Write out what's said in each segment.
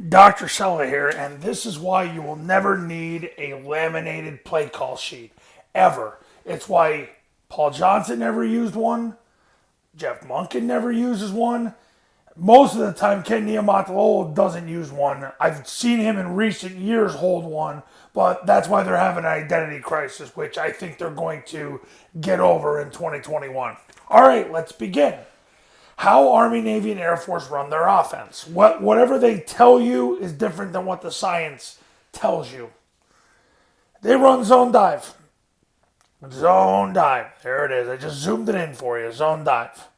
Dr. Sella here, and this is why you will never need a laminated play call sheet, ever. It's why Paul Johnson never used one, Jeff Monken never uses one. Most of the time, Ken Niumatalolo doesn't use one. I've seen him in recent years hold one, but that's why they're having an identity crisis, which I think they're going to get over in 2021. All right, let's begin. How Army, Navy, and Air Force run their offense. Whatever they tell you is different than what the science tells you. They run zone dive. Zone dive. There it is. I just zoomed it in for you. Zone dive.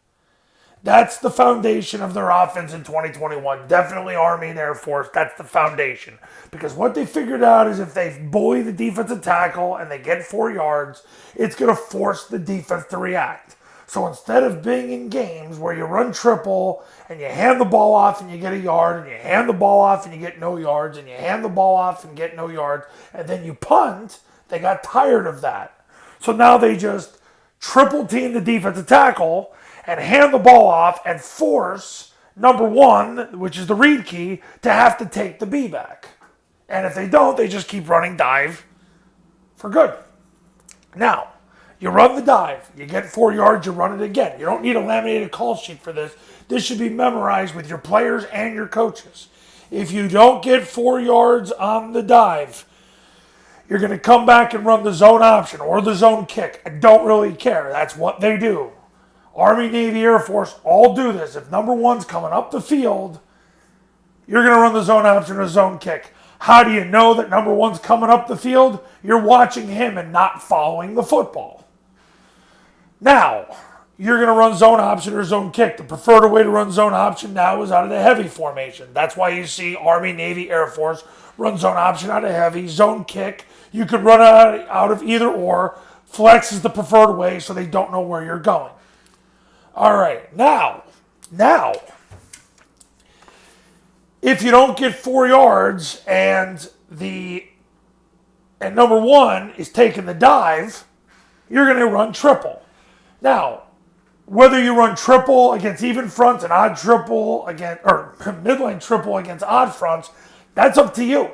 That's the foundation of their offense in 2021. Definitely Army and Air Force. That's the foundation. Because what they figured out is if they bully the defensive tackle and they get 4 yards, it's going to force the defense to react. So instead of being in games where you run triple and you hand the ball off and you get a yard, and you hand the ball off and you get no yards, and you hand the ball off and get no yards, and then you punt, they got tired of that. So now they just triple team the defensive tackle and hand the ball off and force number one, which is the read key, to have to take the B back. And if they don't, they just keep running dive for good. Now, you run the dive, you get 4 yards, you run it again. You don't need a laminated call sheet for this. This should be memorized with your players and your coaches. If you don't get 4 yards on the dive, you're going to come back and run the zone option or the zone kick. I don't really care. That's what they do. Army, Navy, Air Force all do this. If number one's coming up the field, you're going to run the zone option or zone kick. How do you know that number one's coming up the field? You're watching him and not following the football. Now, you're going to run zone option or zone kick. The preferred way to run zone option now is out of the heavy formation. That's why you see Army, Navy, Air Force run zone option out of heavy. Zone kick, you could run out of either or. Flex is the preferred way so they don't know where you're going. All right, now, if you don't get 4 yards and number one is taking the dive, you're going to run triple. Now, whether you run triple against even fronts and odd triple against, or midline triple against odd fronts, that's up to you.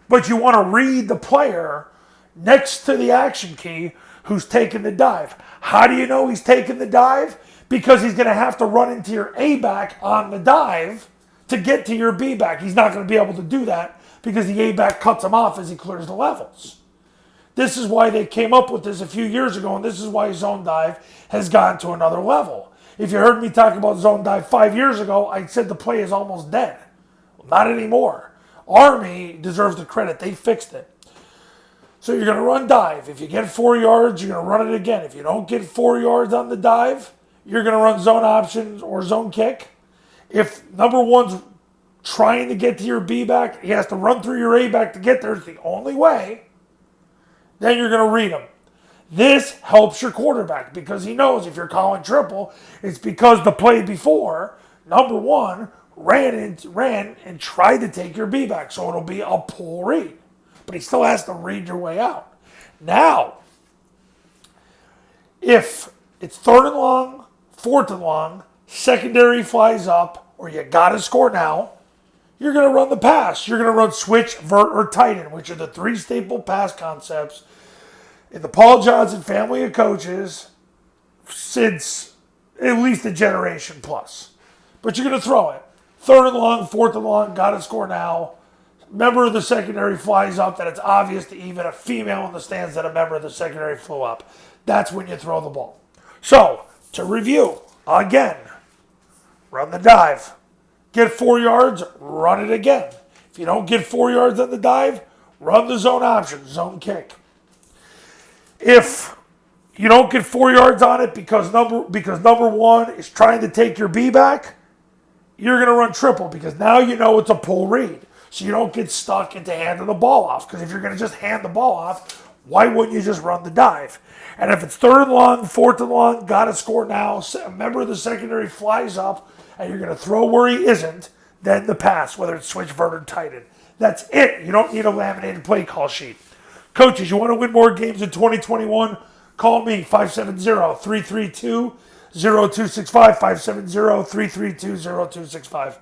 But you want to read the player next to the action key who's taking the dive. How do you know he's taking the dive? Because he's going to have to run into your A back on the dive to get to your B back. He's not going to be able to do that because the A back cuts him off as he clears the levels. This is why they came up with this a few years ago, and this is why zone dive has gone to another level. If you heard me talk about zone dive 5 years ago, I said the play is almost dead. Well, not anymore. Army deserves the credit. They fixed it. So you're going to run dive. If you get 4 yards, you're going to run it again. If you don't get 4 yards on the dive, you're going to run zone option or zone kick. If number one's trying to get to your B back, he has to run through your A back to get there. It's the only way. Then you're going to read him. This helps your quarterback because he knows if you're calling triple, it's because the play before, number one ran and tried to take your B back. So it'll be a pull read. But he still has to read your way out. Now, if it's 3rd and long, 4th and long, secondary flies up, or you got to score now, you're going to run the pass. You're going to run switch, vert, or tight end, which are the 3 staple pass concepts in the Paul Johnson family of coaches since at least a generation plus. But you're going to throw it. 3rd and long, 4th and long, got to score now. Member of the secondary flies up, that it's obvious to even a female in the stands that a member of the secondary flew up. That's when you throw the ball. So, to review, again, run the dive. Get 4 yards, run it again. If you don't get 4 yards on the dive, run the zone option, zone kick. If you don't get 4 yards on it because number one is trying to take your B back, you're going to run triple because now you know it's a pull read. So you don't get stuck into handing the ball off. Because if you're going to just hand the ball off, why wouldn't you just run the dive? And if it's 3rd and long, 4th and long, got to score now, a member of the secondary flies up, and you're going to throw where he isn't, then the pass, whether it's switch, vert, or tight end. That's it. You don't need a laminated play call sheet. Coaches, you want to win more games in 2021? Call me, 570-332-0265, 570-332-0265.